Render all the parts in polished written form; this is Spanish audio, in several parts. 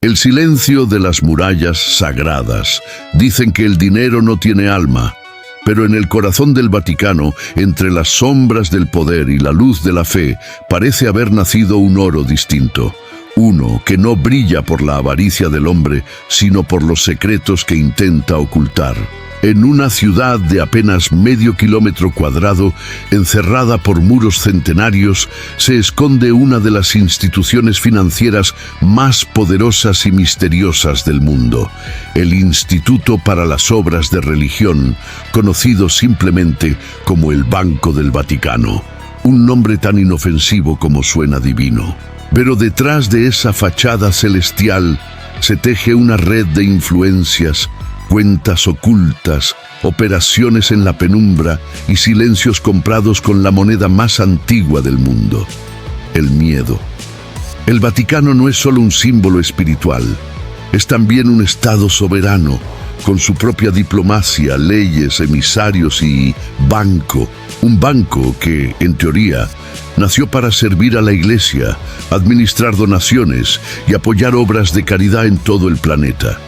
El silencio de las murallas sagradas. Dicen que el dinero no tiene alma, pero en el corazón del Vaticano, entre las sombras del poder y la luz de la fe, parece haber nacido un oro distinto. Uno que no brilla por la avaricia del hombre, sino por los secretos que intenta ocultar. En una ciudad de apenas medio kilómetro cuadrado, encerrada por muros centenarios, se esconde una de las instituciones financieras más poderosas y misteriosas del mundo, el Instituto para las Obras de Religión, conocido simplemente como el Banco del Vaticano. Un nombre tan inofensivo como suena divino. Pero detrás de esa fachada celestial se teje una red de influencias, cuentas ocultas, operaciones en la penumbra y silencios comprados con la moneda más antigua del mundo: el miedo. El Vaticano no es solo un símbolo espiritual, es también un Estado soberano, con su propia diplomacia, leyes, emisarios y banco. Un banco que, en teoría, nació para servir a la Iglesia, administrar donaciones y apoyar obras de caridad en todo el planeta.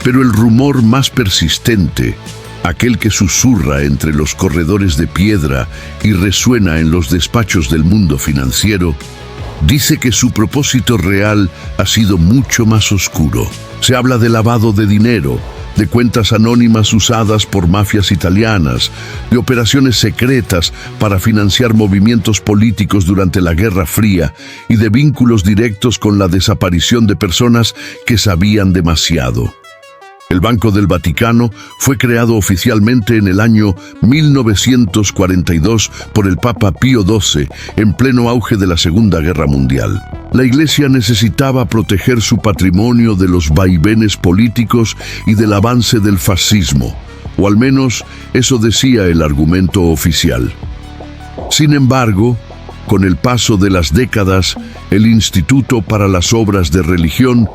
Pero el rumor más persistente, aquel que susurra entre los corredores de piedra y resuena en los despachos del mundo financiero, dice que su propósito real ha sido mucho más oscuro. Se habla de lavado de dinero, de cuentas anónimas usadas por mafias italianas, de operaciones secretas para financiar movimientos políticos durante la Guerra Fría y de vínculos directos con la desaparición de personas que sabían demasiado. El Banco del Vaticano fue creado oficialmente en el año 1942 por el Papa Pío XII, en pleno auge de la Segunda Guerra Mundial. La Iglesia necesitaba proteger su patrimonio de los vaivenes políticos y del avance del fascismo, o al menos eso decía el argumento oficial. Sin embargo, con el paso de las décadas, el Instituto para las Obras de Religión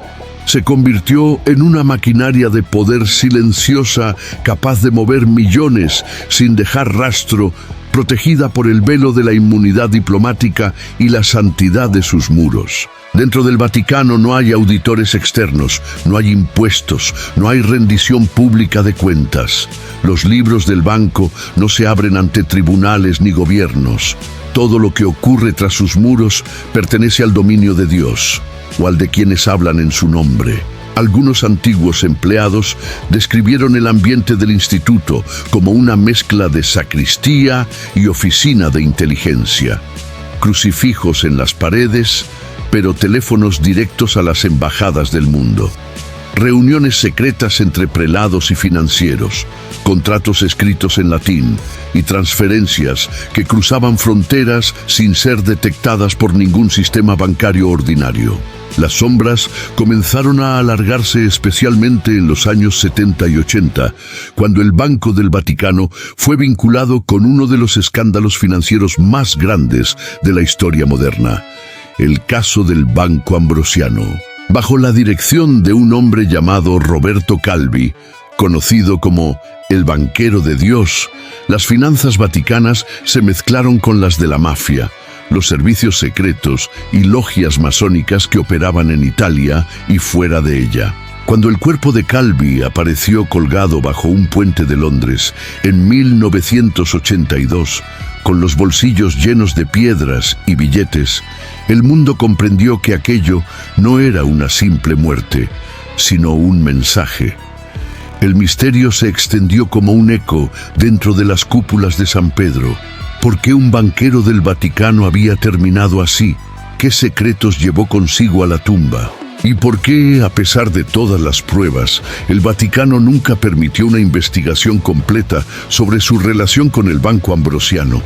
se convirtió en una maquinaria de poder silenciosa, capaz de mover millones sin dejar rastro, protegida por el velo de la inmunidad diplomática y la santidad de sus muros. Dentro del Vaticano no hay auditores externos, no hay impuestos, no hay rendición pública de cuentas. Los libros del banco no se abren ante tribunales ni gobiernos. Todo lo que ocurre tras sus muros pertenece al dominio de Dios, o al de quienes hablan en su nombre. Algunos antiguos empleados describieron el ambiente del instituto como una mezcla de sacristía y oficina de inteligencia. Crucifijos en las paredes, pero teléfonos directos a las embajadas del mundo. Reuniones secretas entre prelados y financieros, contratos escritos en latín y transferencias que cruzaban fronteras sin ser detectadas por ningún sistema bancario ordinario. Las sombras comenzaron a alargarse especialmente en los años 70 y 80, cuando el Banco del Vaticano fue vinculado con uno de los escándalos financieros más grandes de la historia moderna, el caso del Banco Ambrosiano. Bajo la dirección de un hombre llamado Roberto Calvi, conocido como el banquero de Dios, las finanzas vaticanas se mezclaron con las de la mafia, los servicios secretos y logias masónicas que operaban en Italia y fuera de ella. Cuando el cuerpo de Calvi apareció colgado bajo un puente de Londres en 1982, con los bolsillos llenos de piedras y billetes, el mundo comprendió que aquello no era una simple muerte, sino un mensaje. El misterio se extendió como un eco dentro de las cúpulas de San Pedro. ¿Por qué un banquero del Vaticano había terminado así? ¿Qué secretos llevó consigo a la tumba? ¿Y por qué, a pesar de todas las pruebas, el Vaticano nunca permitió una investigación completa sobre su relación con el Banco Ambrosiano?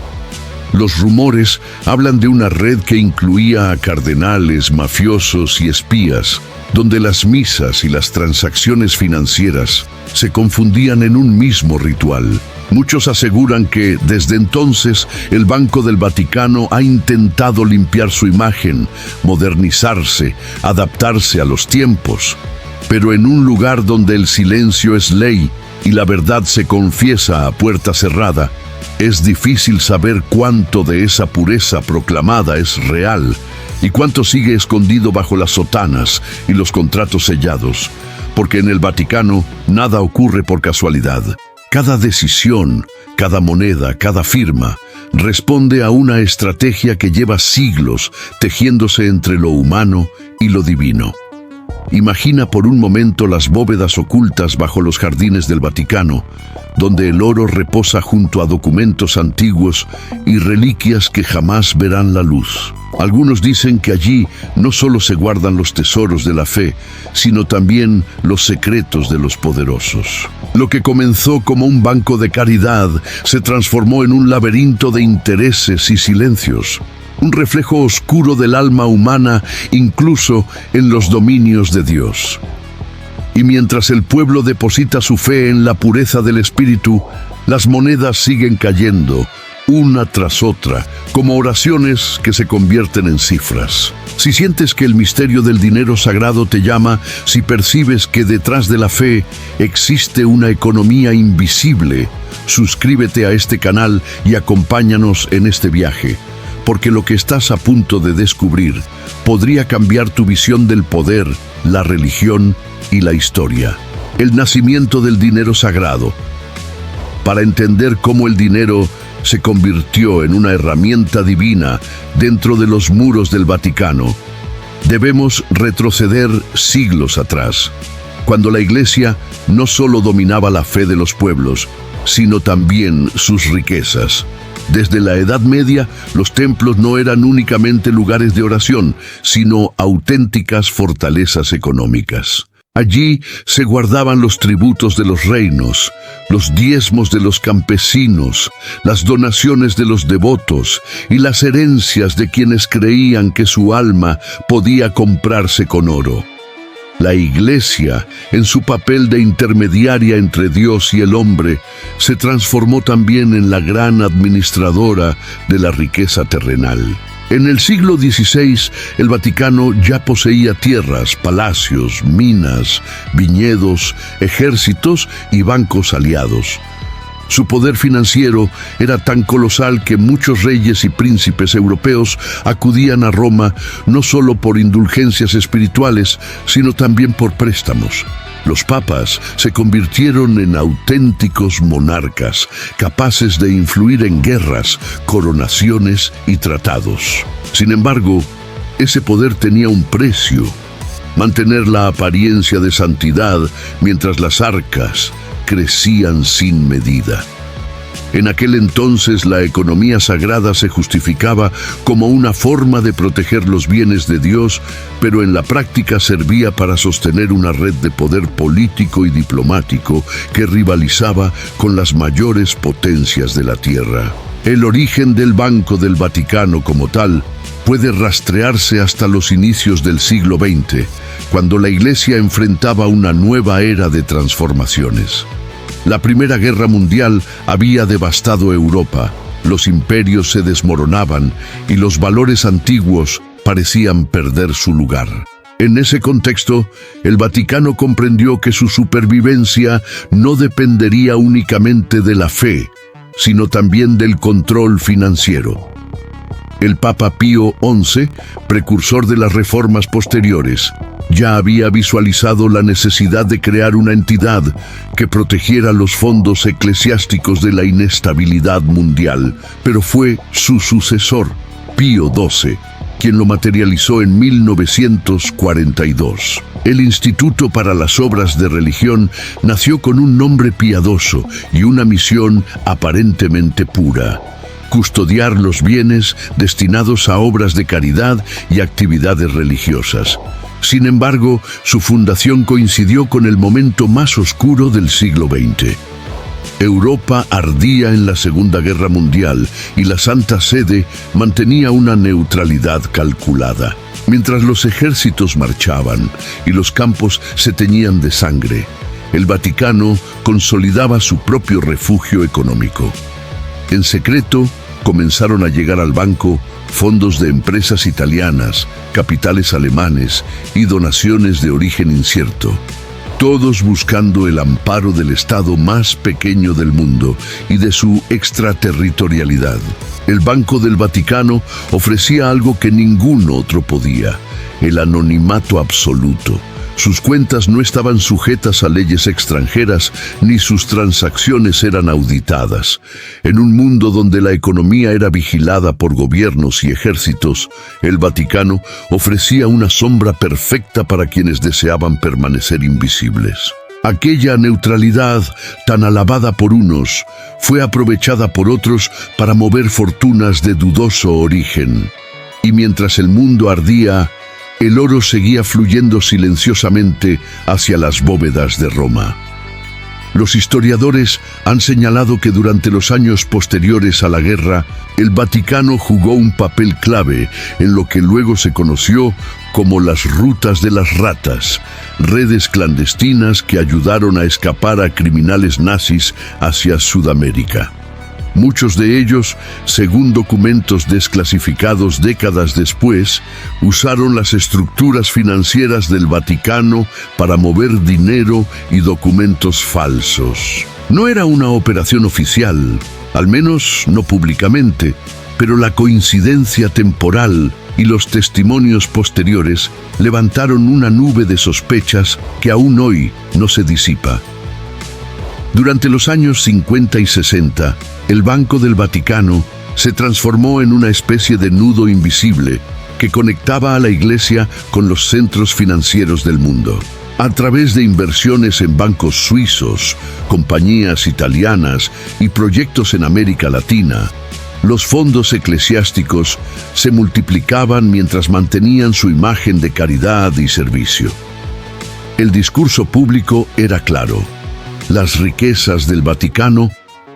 Los rumores hablan de una red que incluía a cardenales, mafiosos y espías, donde las misas y las transacciones financieras se confundían en un mismo ritual. Muchos aseguran que, desde entonces, el Banco del Vaticano ha intentado limpiar su imagen, modernizarse, adaptarse a los tiempos. Pero en un lugar donde el silencio es ley y la verdad se confiesa a puerta cerrada, es difícil saber cuánto de esa pureza proclamada es real ¿Y cuánto sigue escondido bajo las sotanas y los contratos sellados? Porque en el Vaticano nada ocurre por casualidad. Cada decisión, cada moneda, cada firma, responde a una estrategia que lleva siglos tejiéndose entre lo humano y lo divino. Imagina por un momento las bóvedas ocultas bajo los jardines del Vaticano, donde el oro reposa junto a documentos antiguos y reliquias que jamás verán la luz. Algunos dicen que allí no solo se guardan los tesoros de la fe, sino también los secretos de los poderosos. Lo que comenzó como un banco de caridad se transformó en un laberinto de intereses y silencios, un reflejo oscuro del alma humana, incluso en los dominios de Dios. Y mientras el pueblo deposita su fe en la pureza del espíritu, las monedas siguen cayendo, una tras otra, como oraciones que se convierten en cifras. Si sientes que el misterio del dinero sagrado te llama, si percibes que detrás de la fe existe una economía invisible, suscríbete a este canal y acompáñanos en este viaje, porque lo que estás a punto de descubrir podría cambiar tu visión del poder, la religión y la historia. El nacimiento del dinero sagrado. Para entender cómo el dinero se convirtió en una herramienta divina dentro de los muros del Vaticano, debemos retroceder siglos atrás, cuando la Iglesia no solo dominaba la fe de los pueblos, sino también sus riquezas. Desde la Edad Media, los templos no eran únicamente lugares de oración, sino auténticas fortalezas económicas. Allí se guardaban los tributos de los reinos, los diezmos de los campesinos, las donaciones de los devotos y las herencias de quienes creían que su alma podía comprarse con oro. La Iglesia, en su papel de intermediaria entre Dios y el hombre, se transformó también en la gran administradora de la riqueza terrenal. En el siglo XVI, el Vaticano ya poseía tierras, palacios, minas, viñedos, ejércitos y bancos aliados. Su poder financiero era tan colosal que muchos reyes y príncipes europeos acudían a Roma no solo por indulgencias espirituales, sino también por préstamos. Los papas se convirtieron en auténticos monarcas, capaces de influir en guerras, coronaciones y tratados. Sin embargo, ese poder tenía un precio: mantener la apariencia de santidad mientras las arcas crecían sin medida. En aquel entonces la economía sagrada se justificaba como una forma de proteger los bienes de Dios, pero en la práctica servía para sostener una red de poder político y diplomático que rivalizaba con las mayores potencias de la tierra. El origen del Banco del Vaticano como tal puede rastrearse hasta los inicios del siglo XX, cuando la Iglesia enfrentaba una nueva era de transformaciones. La Primera Guerra Mundial había devastado Europa, los imperios se desmoronaban y los valores antiguos parecían perder su lugar. En ese contexto, el Vaticano comprendió que su supervivencia no dependería únicamente de la fe, sino también del control financiero. El Papa Pío XI, precursor de las reformas posteriores, ya había visualizado la necesidad de crear una entidad que protegiera los fondos eclesiásticos de la inestabilidad mundial, pero fue su sucesor, Pío XII, quien lo materializó en 1942. El Instituto para las Obras de Religión nació con un nombre piadoso y una misión aparentemente pura: custodiar los bienes destinados a obras de caridad y actividades religiosas. Sin embargo, su fundación coincidió con el momento más oscuro del siglo XX. Europa ardía en la Segunda Guerra Mundial y la Santa Sede mantenía una neutralidad calculada. Mientras los ejércitos marchaban y los campos se teñían de sangre, el Vaticano consolidaba su propio refugio económico. En secreto, comenzaron a llegar al banco fondos de empresas italianas, capitales alemanes y donaciones de origen incierto. todos buscando el amparo del Estado más pequeño del mundo y de su extraterritorialidad. El Banco del Vaticano ofrecía algo que ningún otro podía: el anonimato absoluto. Sus cuentas no estaban sujetas a leyes extranjeras, ni sus transacciones eran auditadas. En un mundo donde la economía era vigilada por gobiernos y ejércitos, el Vaticano ofrecía una sombra perfecta para quienes deseaban permanecer invisibles. Aquella neutralidad, tan alabada por unos, fue aprovechada por otros para mover fortunas de dudoso origen. Y mientras el mundo ardía, el oro seguía fluyendo silenciosamente hacia las bóvedas de Roma. Los historiadores han señalado que durante los años posteriores a la guerra, el Vaticano jugó un papel clave en lo que luego se conoció como las rutas de las ratas, redes clandestinas que ayudaron a escapar a criminales nazis hacia Sudamérica. Muchos de ellos, según documentos desclasificados décadas después, usaron las estructuras financieras del Vaticano para mover dinero y documentos falsos. No era una operación oficial, al menos no públicamente, pero la coincidencia temporal y los testimonios posteriores levantaron una nube de sospechas que aún hoy no se disipa. Durante los años 50 y 60, el Banco del Vaticano se transformó en una especie de nudo invisible que conectaba a la Iglesia con los centros financieros del mundo. A través de inversiones en bancos suizos, compañías italianas y proyectos en América Latina, los fondos eclesiásticos se multiplicaban mientras mantenían su imagen de caridad y servicio. El discurso público era claro: las riquezas del Vaticano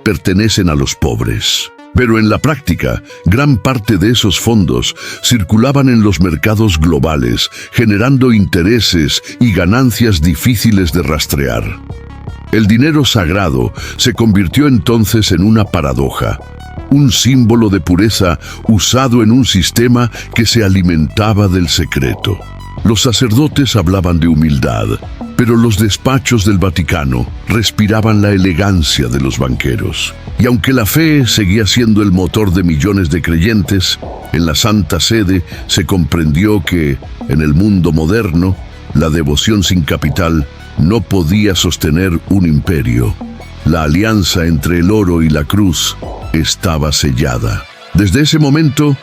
pertenecen a los pobres. Pero en la práctica, gran parte de esos fondos circulaban en los mercados globales, generando intereses y ganancias difíciles de rastrear. El dinero sagrado se convirtió entonces en una paradoja, un símbolo de pureza usado en un sistema que se alimentaba del secreto. Los sacerdotes hablaban de humildad, pero los despachos del Vaticano respiraban la elegancia de los banqueros. Y aunque la fe seguía siendo el motor de millones de creyentes, en la Santa Sede se comprendió que, en el mundo moderno, la devoción sin capital no podía sostener un imperio. La alianza entre el oro y la cruz estaba sellada. Desde ese momento,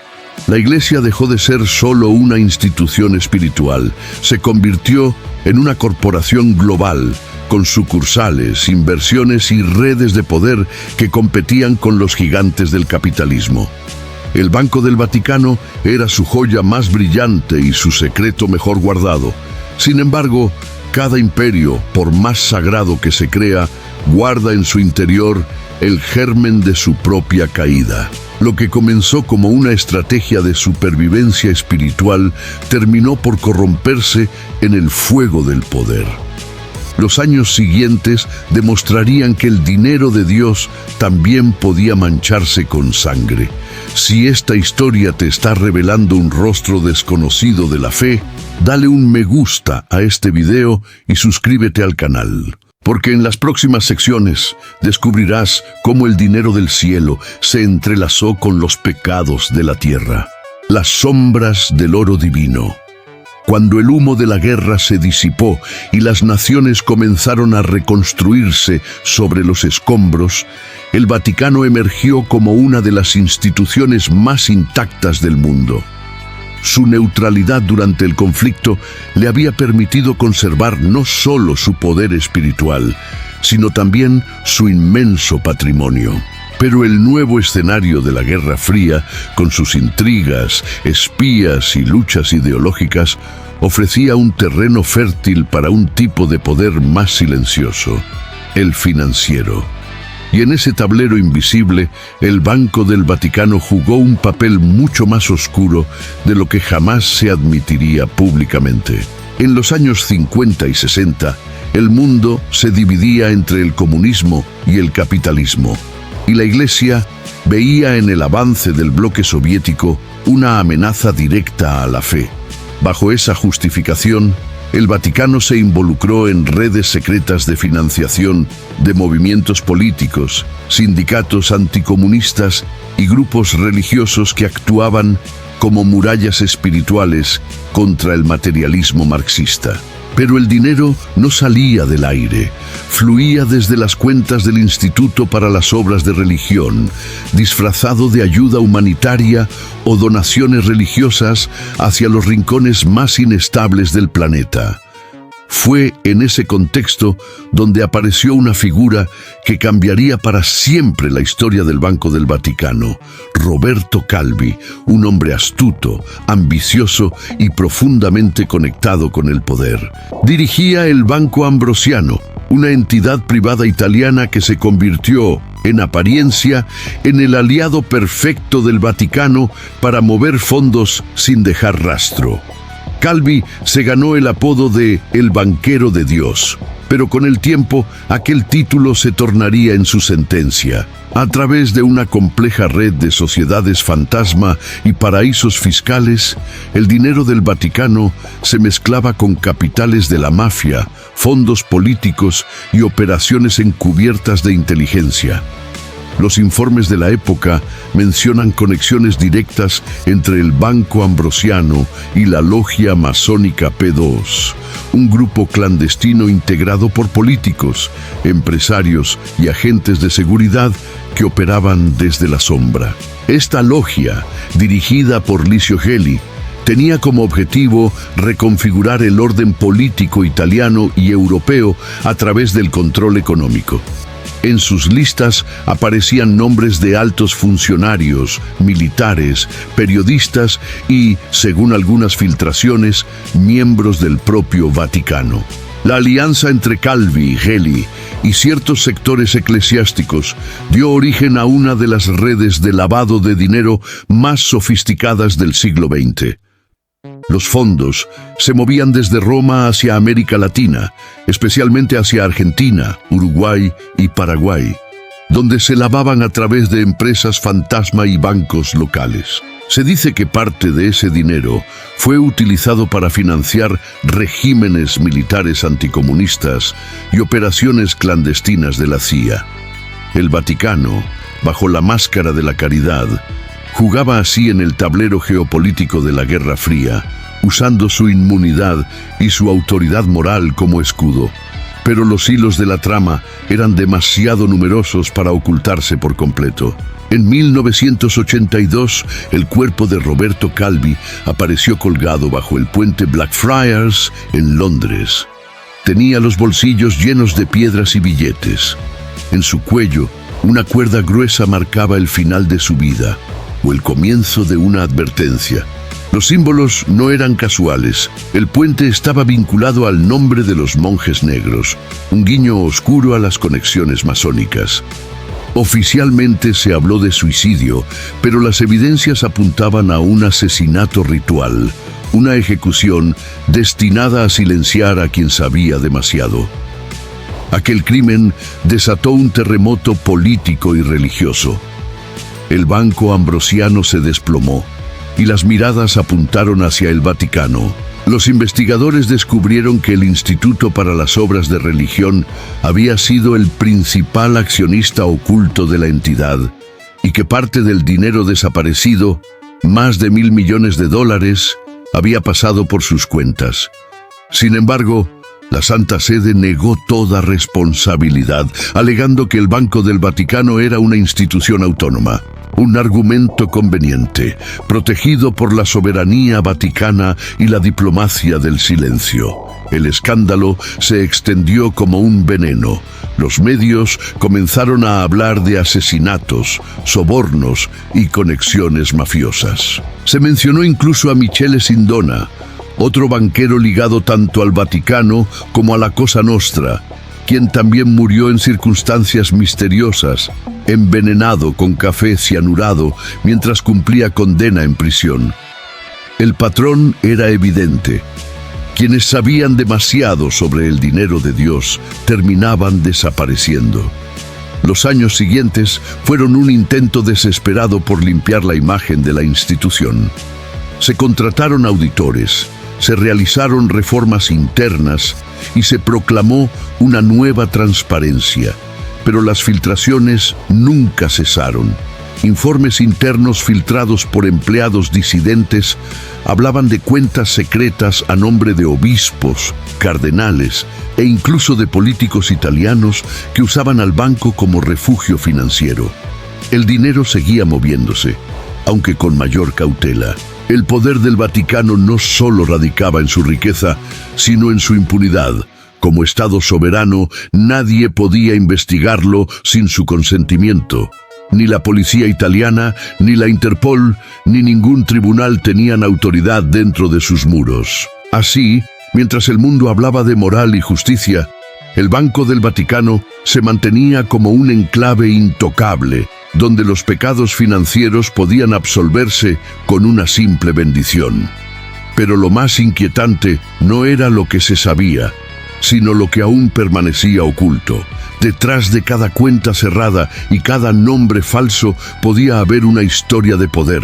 la Iglesia dejó de ser solo una institución espiritual, se convirtió en una corporación global, con sucursales, inversiones y redes de poder que competían con los gigantes del capitalismo. El Banco del Vaticano era su joya más brillante y su secreto mejor guardado. Sin embargo, cada imperio, por más sagrado que se crea, guarda en su interior el germen de su propia caída. Lo que comenzó como una estrategia de supervivencia espiritual terminó por corromperse en el fuego del poder. Los años siguientes demostrarían que el dinero de Dios también podía mancharse con sangre. Si esta historia te está revelando un rostro desconocido de la fe, dale un me gusta a este video y suscríbete al canal. Porque en las próximas secciones descubrirás cómo el dinero del cielo se entrelazó con los pecados de la tierra. Las sombras del oro divino. Cuando el humo de la guerra se disipó y las naciones comenzaron a reconstruirse sobre los escombros, el Vaticano emergió como una de las instituciones más intactas del mundo. Su neutralidad durante el conflicto le había permitido conservar no solo su poder espiritual, sino también su inmenso patrimonio. Pero el nuevo escenario de la Guerra Fría, con sus intrigas, espías y luchas ideológicas, ofrecía un terreno fértil para un tipo de poder más silencioso: el financiero. Y en ese tablero invisible, el Banco del Vaticano jugó un papel mucho más oscuro de lo que jamás se admitiría públicamente. En los años 50 y 60, el mundo se dividía entre el comunismo y el capitalismo, y la Iglesia veía en el avance del bloque soviético una amenaza directa a la fe. Bajo esa justificación, el Vaticano se involucró en redes secretas de financiación de movimientos políticos, sindicatos anticomunistas y grupos religiosos que actuaban como murallas espirituales contra el materialismo marxista. Pero el dinero no salía del aire, fluía desde las cuentas del Instituto para las Obras de Religión, disfrazado de ayuda humanitaria o donaciones religiosas hacia los rincones más inestables del planeta. Fue en ese contexto donde apareció una figura que cambiaría para siempre la historia del Banco del Vaticano, Roberto Calvi, un hombre astuto, ambicioso y profundamente conectado con el poder. Dirigía el Banco Ambrosiano, una entidad privada italiana que se convirtió, en apariencia, en el aliado perfecto del Vaticano para mover fondos sin dejar rastro. Calvi se ganó el apodo de «El banquero de Dios», pero con el tiempo aquel título se tornaría en su sentencia. A través de una compleja red de sociedades fantasma y paraísos fiscales, el dinero del Vaticano se mezclaba con capitales de la mafia, fondos políticos y operaciones encubiertas de inteligencia. Los informes de la época mencionan conexiones directas entre el Banco Ambrosiano y la logia masónica P2, un grupo clandestino integrado por políticos, empresarios y agentes de seguridad que operaban desde la sombra. Esta logia, dirigida por Licio Gelli, tenía como objetivo reconfigurar el orden político italiano y europeo a través del control económico. En sus listas aparecían nombres de altos funcionarios, militares, periodistas y, según algunas filtraciones, miembros del propio Vaticano. La alianza entre Calvi, Gelli y ciertos sectores eclesiásticos dio origen a una de las redes de lavado de dinero más sofisticadas del siglo XX. Los fondos se movían desde Roma hacia América Latina, especialmente hacia Argentina, Uruguay y Paraguay, donde se lavaban a través de empresas fantasma y bancos locales. Se dice que parte de ese dinero fue utilizado para financiar regímenes militares anticomunistas y operaciones clandestinas de la CIA. El Vaticano, bajo la máscara de la caridad, jugaba así en el tablero geopolítico de la Guerra Fría, usando su inmunidad y su autoridad moral como escudo. Pero los hilos de la trama eran demasiado numerosos para ocultarse por completo. En 1982, el cuerpo de Roberto Calvi apareció colgado bajo el puente Blackfriars en Londres. Tenía los bolsillos llenos de piedras y billetes. En su cuello, una cuerda gruesa marcaba el final de su vida, o el comienzo de una advertencia. Los símbolos no eran casuales. El puente estaba vinculado al nombre de los monjes negros, un guiño oscuro a las conexiones masónicas. Oficialmente se habló de suicidio, pero las evidencias apuntaban a un asesinato ritual, una ejecución destinada a silenciar a quien sabía demasiado. Aquel crimen desató un terremoto político y religioso. El Banco Ambrosiano se desplomó y las miradas apuntaron hacia el Vaticano. Los investigadores descubrieron que el Instituto para las Obras de Religión había sido el principal accionista oculto de la entidad y que parte del dinero desaparecido, más de $1.000 millones, había pasado por sus cuentas. Sin embargo, la Santa Sede negó toda responsabilidad, alegando que el Banco del Vaticano era una institución autónoma. Un argumento conveniente, protegido por la soberanía vaticana y la diplomacia del silencio. El escándalo se extendió como un veneno. Los medios comenzaron a hablar de asesinatos, sobornos y conexiones mafiosas. Se mencionó incluso a Michele Sindona, otro banquero ligado tanto al Vaticano como a la Cosa Nostra, quien también murió en circunstancias misteriosas, envenenado con café cianurado mientras cumplía condena en prisión. El patrón era evidente. Quienes sabían demasiado sobre el dinero de Dios terminaban desapareciendo. Los años siguientes fueron un intento desesperado por limpiar la imagen de la institución. Se contrataron auditores, se realizaron reformas internas y se proclamó una nueva transparencia, pero las filtraciones nunca cesaron. Informes internos filtrados por empleados disidentes hablaban de cuentas secretas a nombre de obispos, cardenales e incluso de políticos italianos que usaban al banco como refugio financiero. El dinero seguía moviéndose, aunque con mayor cautela. El poder del Vaticano no solo radicaba en su riqueza, sino en su impunidad. Como Estado soberano, nadie podía investigarlo sin su consentimiento. Ni la policía italiana, ni la Interpol, ni ningún tribunal tenían autoridad dentro de sus muros. Así, mientras el mundo hablaba de moral y justicia, el Banco del Vaticano se mantenía como un enclave intocable, donde los pecados financieros podían absolverse con una simple bendición. Pero lo más inquietante no era lo que se sabía, sino lo que aún permanecía oculto. Detrás de cada cuenta cerrada y cada nombre falso podía haber una historia de poder,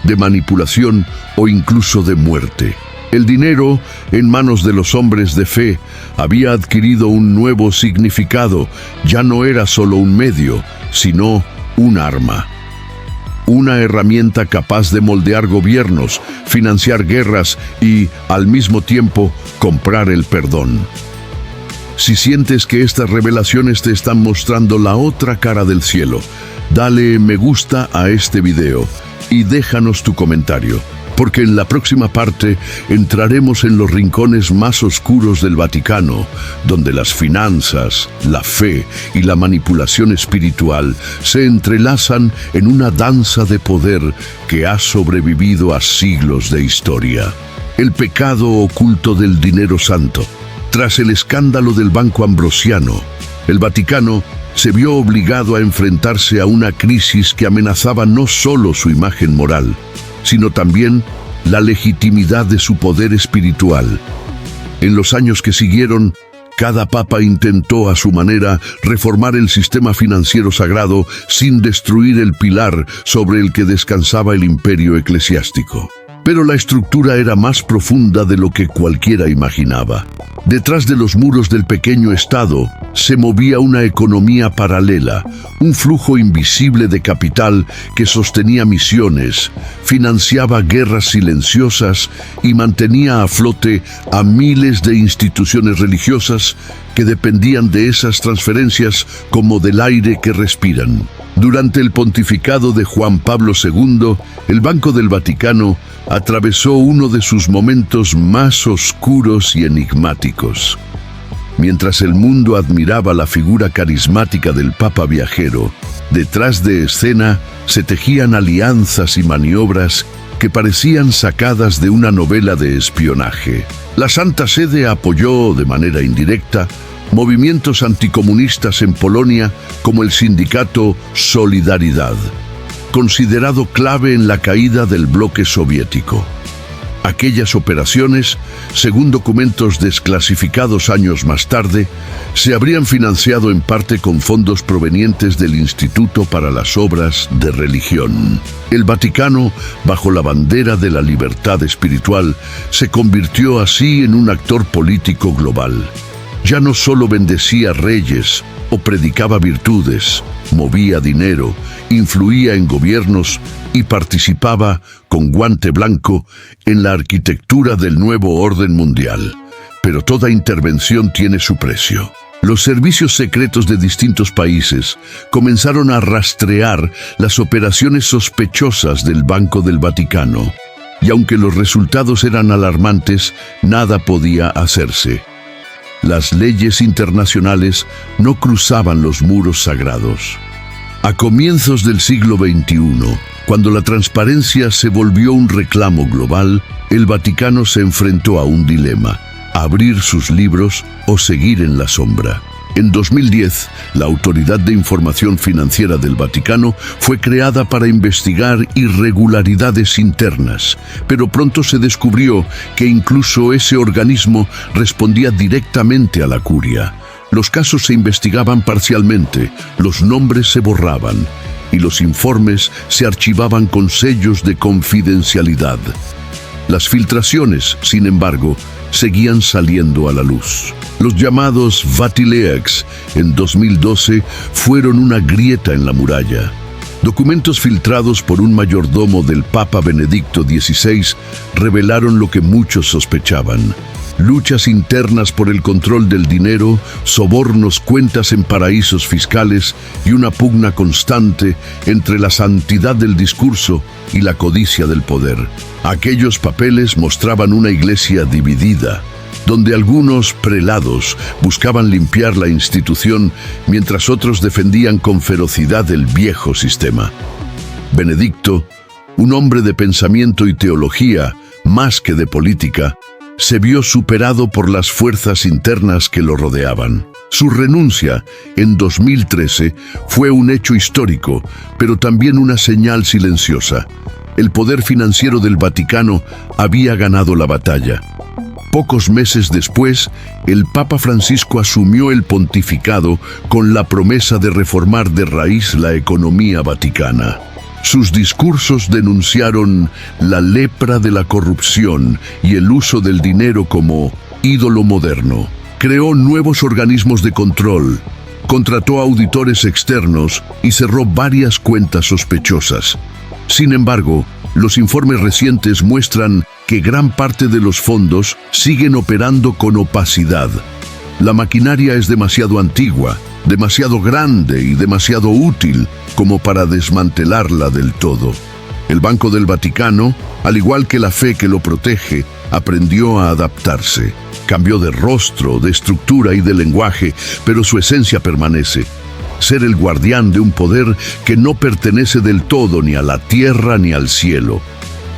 de manipulación o incluso de muerte. El dinero, en manos de los hombres de fe, había adquirido un nuevo significado. Ya no era solo un medio, sino un arma. Una herramienta capaz de moldear gobiernos, financiar guerras y, al mismo tiempo, comprar el perdón. Si sientes que estas revelaciones te están mostrando la otra cara del cielo, dale me gusta a este video y déjanos tu comentario, porque en la próxima parte entraremos en los rincones más oscuros del Vaticano, donde las finanzas, la fe y la manipulación espiritual se entrelazan en una danza de poder que ha sobrevivido a siglos de historia. El pecado oculto del dinero santo. Tras el escándalo del Banco Ambrosiano, el Vaticano se vio obligado a enfrentarse a una crisis que amenazaba no solo su imagen moral, sino también la legitimidad de su poder espiritual. En los años que siguieron, cada papa intentó a su manera reformar el sistema financiero sagrado sin destruir el pilar sobre el que descansaba el imperio eclesiástico. Pero la estructura era más profunda de lo que cualquiera imaginaba. Detrás de los muros del pequeño Estado se movía una economía paralela, un flujo invisible de capital que sostenía misiones, financiaba guerras silenciosas y mantenía a flote a miles de instituciones religiosas que dependían de esas transferencias como del aire que respiran. Durante el pontificado de Juan Pablo II, el Banco del Vaticano atravesó uno de sus momentos más oscuros y enigmáticos. Mientras el mundo admiraba la figura carismática del Papa viajero, detrás de escena se tejían alianzas y maniobras que parecían sacadas de una novela de espionaje. La Santa Sede apoyó, de manera indirecta, movimientos anticomunistas en Polonia como el sindicato Solidaridad, considerado clave en la caída del bloque soviético. Aquellas operaciones, según documentos desclasificados años más tarde, se habrían financiado en parte con fondos provenientes del Instituto para las Obras de Religión. El Vaticano, bajo la bandera de la libertad espiritual, se convirtió así en un actor político global. Ya no solo bendecía reyes o predicaba virtudes, movía dinero, influía en gobiernos y participaba con guante blanco en la arquitectura del nuevo orden mundial. Pero toda intervención tiene su precio. Los servicios secretos de distintos países comenzaron a rastrear las operaciones sospechosas del Banco del Vaticano. Y aunque los resultados eran alarmantes, nada podía hacerse. Las leyes internacionales no cruzaban los muros sagrados. A comienzos del siglo XXI, cuando la transparencia se volvió un reclamo global, el Vaticano se enfrentó a un dilema: abrir sus libros o seguir en la sombra. En 2010, la Autoridad de Información Financiera del Vaticano fue creada para investigar irregularidades internas, pero pronto se descubrió que incluso ese organismo respondía directamente a la curia. Los casos se investigaban parcialmente, los nombres se borraban y los informes se archivaban con sellos de confidencialidad. Las filtraciones, sin embargo, seguían saliendo a la luz. Los llamados Vatileaks en 2012 fueron una grieta en la muralla. Documentos filtrados por un mayordomo del Papa Benedicto XVI revelaron lo que muchos sospechaban: luchas internas por el control del dinero, sobornos, cuentas en paraísos fiscales y una pugna constante entre la santidad del discurso y la codicia del poder. Aquellos papeles mostraban una iglesia dividida, donde algunos prelados buscaban limpiar la institución mientras otros defendían con ferocidad el viejo sistema. Benedicto, un hombre de pensamiento y teología más que de política, se vio superado por las fuerzas internas que lo rodeaban. Su renuncia en 2013 fue un hecho histórico, pero también una señal silenciosa. El poder financiero del Vaticano había ganado la batalla. Pocos meses después, el Papa Francisco asumió el pontificado con la promesa de reformar de raíz la economía vaticana. Sus discursos denunciaron la lepra de la corrupción y el uso del dinero como ídolo moderno. Creó nuevos organismos de control, contrató auditores externos y cerró varias cuentas sospechosas. Sin embargo, los informes recientes muestran que gran parte de los fondos siguen operando con opacidad. La maquinaria es demasiado antigua, demasiado grande y demasiado útil como para desmantelarla del todo. El Banco del Vaticano, al igual que la fe que lo protege, aprendió a adaptarse. Cambió de rostro, de estructura y de lenguaje, pero su esencia permanece: ser el guardián de un poder que no pertenece del todo ni a la tierra ni al cielo.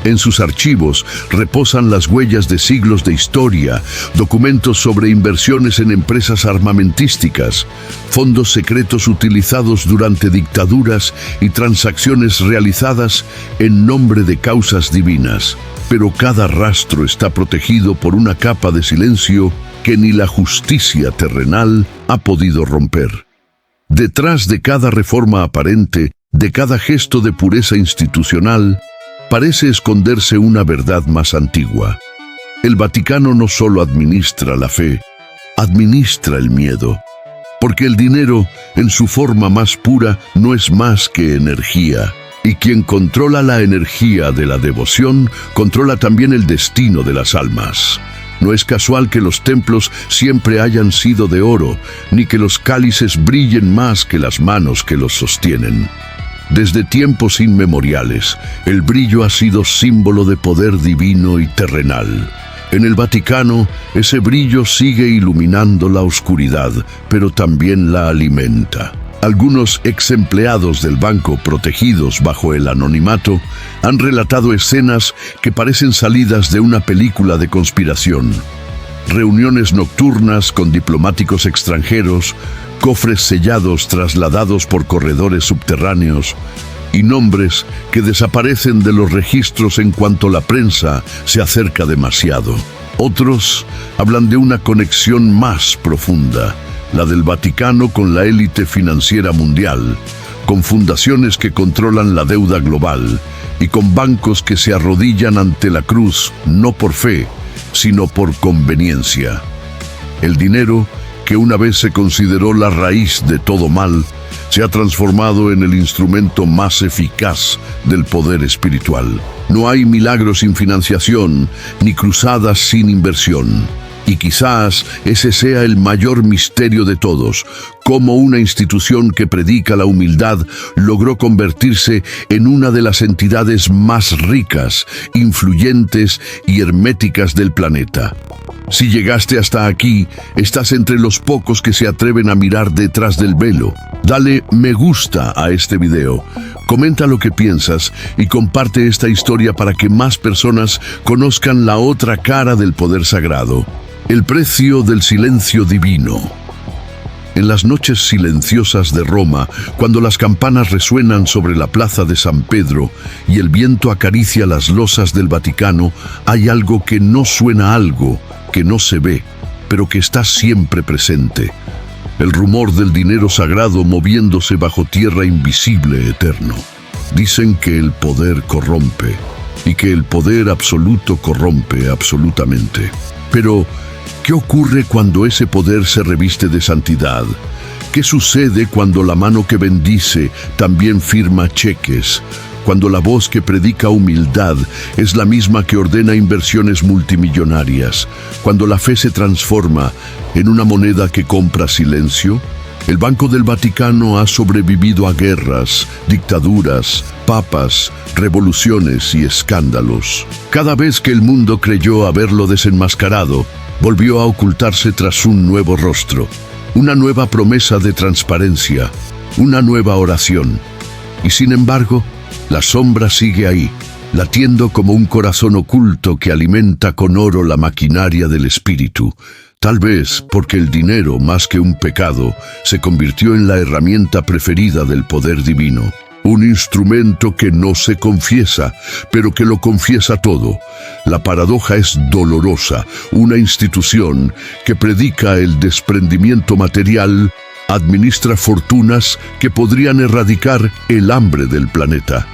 En sus archivos reposan las huellas de siglos de historia, documentos sobre inversiones en empresas armamentísticas, fondos secretos utilizados durante dictaduras y transacciones realizadas en nombre de causas divinas. Pero cada rastro está protegido por una capa de silencio que ni la justicia terrenal ha podido romper. Detrás de cada reforma aparente, de cada gesto de pureza institucional, parece esconderse una verdad más antigua. El Vaticano no solo administra la fe, administra el miedo. Porque el dinero, en su forma más pura, no es más que energía. Y quien controla la energía de la devoción, controla también el destino de las almas. No es casual que los templos siempre hayan sido de oro, ni que los cálices brillen más que las manos que los sostienen. Desde tiempos inmemoriales, el brillo ha sido símbolo de poder divino y terrenal. En el Vaticano, ese brillo sigue iluminando la oscuridad, pero también la alimenta. Algunos ex empleados del banco, protegidos bajo el anonimato, han relatado escenas que parecen salidas de una película de conspiración. Reuniones nocturnas con diplomáticos extranjeros, cofres sellados trasladados por corredores subterráneos y nombres que desaparecen de los registros en cuanto la prensa se acerca demasiado. Otros hablan de una conexión más profunda, la del Vaticano con la élite financiera mundial, con fundaciones que controlan la deuda global y con bancos que se arrodillan ante la cruz no por fe, sino por conveniencia. El dinero, que una vez se consideró la raíz de todo mal, se ha transformado en el instrumento más eficaz del poder espiritual. No hay milagros sin financiación, ni cruzadas sin inversión. Y quizás ese sea el mayor misterio de todos, cómo una institución que predica la humildad logró convertirse en una de las entidades más ricas, influyentes y herméticas del planeta. Si llegaste hasta aquí, estás entre los pocos que se atreven a mirar detrás del velo. Dale me gusta a este video, comenta lo que piensas y comparte esta historia para que más personas conozcan la otra cara del poder sagrado. El precio del silencio divino. En las noches silenciosas de Roma, cuando las campanas resuenan sobre la plaza de San Pedro y el viento acaricia las losas del Vaticano, hay algo que no suena, algo que no se ve, pero que está siempre presente. El rumor del dinero sagrado moviéndose bajo tierra invisible eterno. Dicen que el poder corrompe, y que el poder absoluto corrompe absolutamente. Pero, ¿qué ocurre cuando ese poder se reviste de santidad? ¿Qué sucede cuando la mano que bendice también firma cheques? Cuando la voz que predica humildad es la misma que ordena inversiones multimillonarias, cuando la fe se transforma en una moneda que compra silencio. El Banco del Vaticano ha sobrevivido a guerras, dictaduras, papas, revoluciones y escándalos. Cada vez que el mundo creyó haberlo desenmascarado, volvió a ocultarse tras un nuevo rostro, una nueva promesa de transparencia, una nueva oración. Y sin embargo, la sombra sigue ahí, latiendo como un corazón oculto que alimenta con oro la maquinaria del espíritu. Tal vez porque el dinero, más que un pecado, se convirtió en la herramienta preferida del poder divino. Un instrumento que no se confiesa, pero que lo confiesa todo. La paradoja es dolorosa. Una institución que predica el desprendimiento material administra fortunas que podrían erradicar el hambre del planeta,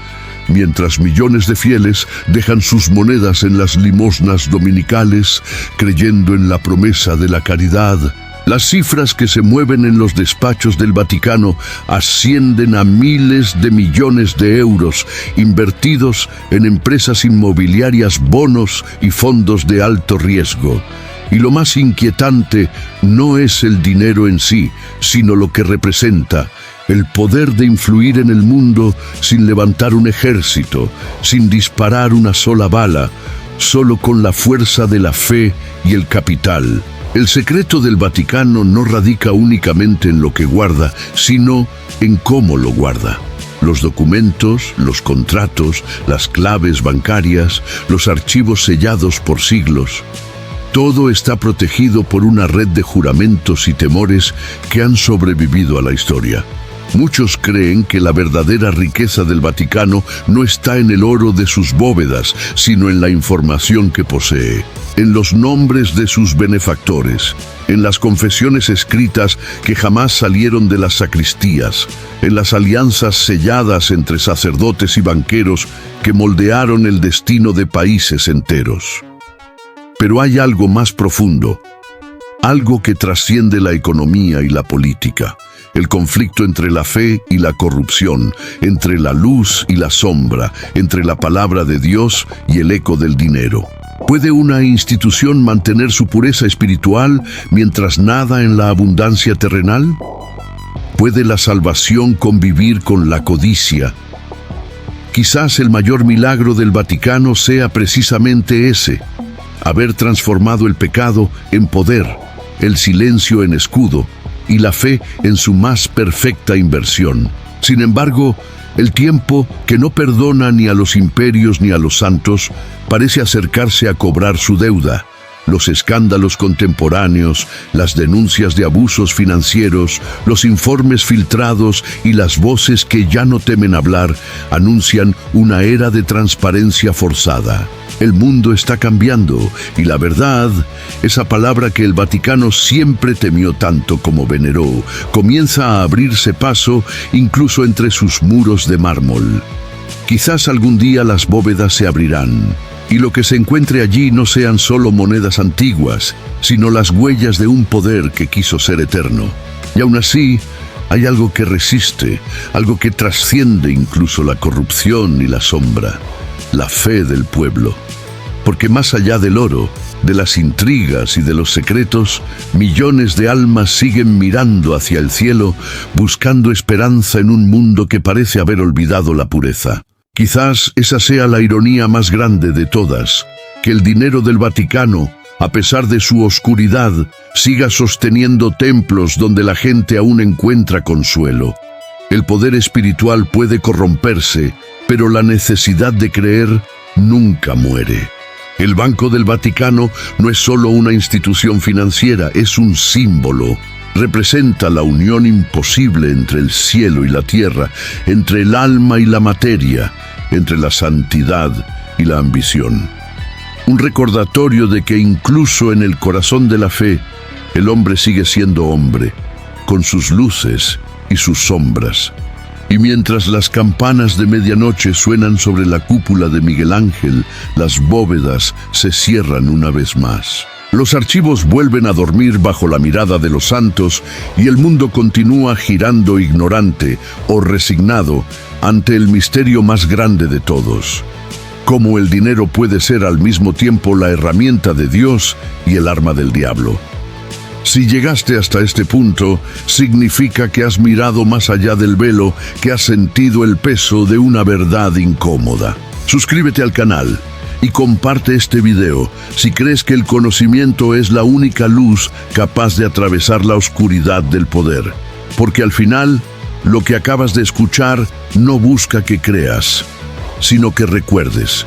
mientras millones de fieles dejan sus monedas en las limosnas dominicales, creyendo en la promesa de la caridad. Las cifras que se mueven en los despachos del Vaticano ascienden a miles de millones de euros invertidos en empresas inmobiliarias, bonos y fondos de alto riesgo. Y lo más inquietante no es el dinero en sí, sino lo que representa: el poder de influir en el mundo sin levantar un ejército, sin disparar una sola bala, solo con la fuerza de la fe y el capital. El secreto del Vaticano no radica únicamente en lo que guarda, sino en cómo lo guarda. Los documentos, los contratos, las claves bancarias, los archivos sellados por siglos. Todo está protegido por una red de juramentos y temores que han sobrevivido a la historia. Muchos creen que la verdadera riqueza del Vaticano no está en el oro de sus bóvedas, sino en la información que posee, en los nombres de sus benefactores, en las confesiones escritas que jamás salieron de las sacristías, en las alianzas selladas entre sacerdotes y banqueros que moldearon el destino de países enteros. Pero hay algo más profundo, algo que trasciende la economía y la política, el conflicto entre la fe y la corrupción, entre la luz y la sombra, entre la palabra de Dios y el eco del dinero. ¿Puede una institución mantener su pureza espiritual mientras nada en la abundancia terrenal? ¿Puede la salvación convivir con la codicia? Quizás el mayor milagro del Vaticano sea precisamente ese: haber transformado el pecado en poder, el silencio en escudo y la fe en su más perfecta inversión. Sin embargo, el tiempo, que no perdona ni a los imperios ni a los santos, parece acercarse a cobrar su deuda. Los escándalos contemporáneos, las denuncias de abusos financieros, los informes filtrados y las voces que ya no temen hablar anuncian una era de transparencia forzada. El mundo está cambiando y la verdad, esa palabra que el Vaticano siempre temió tanto como veneró, comienza a abrirse paso incluso entre sus muros de mármol. Quizás algún día las bóvedas se abrirán y lo que se encuentre allí no sean solo monedas antiguas, sino las huellas de un poder que quiso ser eterno. Y aún así, hay algo que resiste, algo que trasciende incluso la corrupción y la sombra: la fe del pueblo. Porque más allá del oro, de las intrigas y de los secretos, millones de almas siguen mirando hacia el cielo, buscando esperanza en un mundo que parece haber olvidado la pureza. Quizás esa sea la ironía más grande de todas, que el dinero del Vaticano, a pesar de su oscuridad, siga sosteniendo templos donde la gente aún encuentra consuelo. El poder espiritual puede corromperse, pero la necesidad de creer nunca muere. El Banco del Vaticano no es solo una institución financiera, es un símbolo. Representa la unión imposible entre el cielo y la tierra, entre el alma y la materia, entre la santidad y la ambición. Un recordatorio de que incluso en el corazón de la fe, el hombre sigue siendo hombre, con sus luces y sus sombras. Y mientras las campanas de medianoche suenan sobre la cúpula de Miguel Ángel, las bóvedas se cierran una vez más. Los archivos vuelven a dormir bajo la mirada de los santos y el mundo continúa girando ignorante o resignado ante el misterio más grande de todos. Cómo el dinero puede ser al mismo tiempo la herramienta de Dios y el arma del diablo. Si llegaste hasta este punto, significa que has mirado más allá del velo, que has sentido el peso de una verdad incómoda. Suscríbete al canal y comparte este video si crees que el conocimiento es la única luz capaz de atravesar la oscuridad del poder. Porque al final, lo que acabas de escuchar no busca que creas, sino que recuerdes.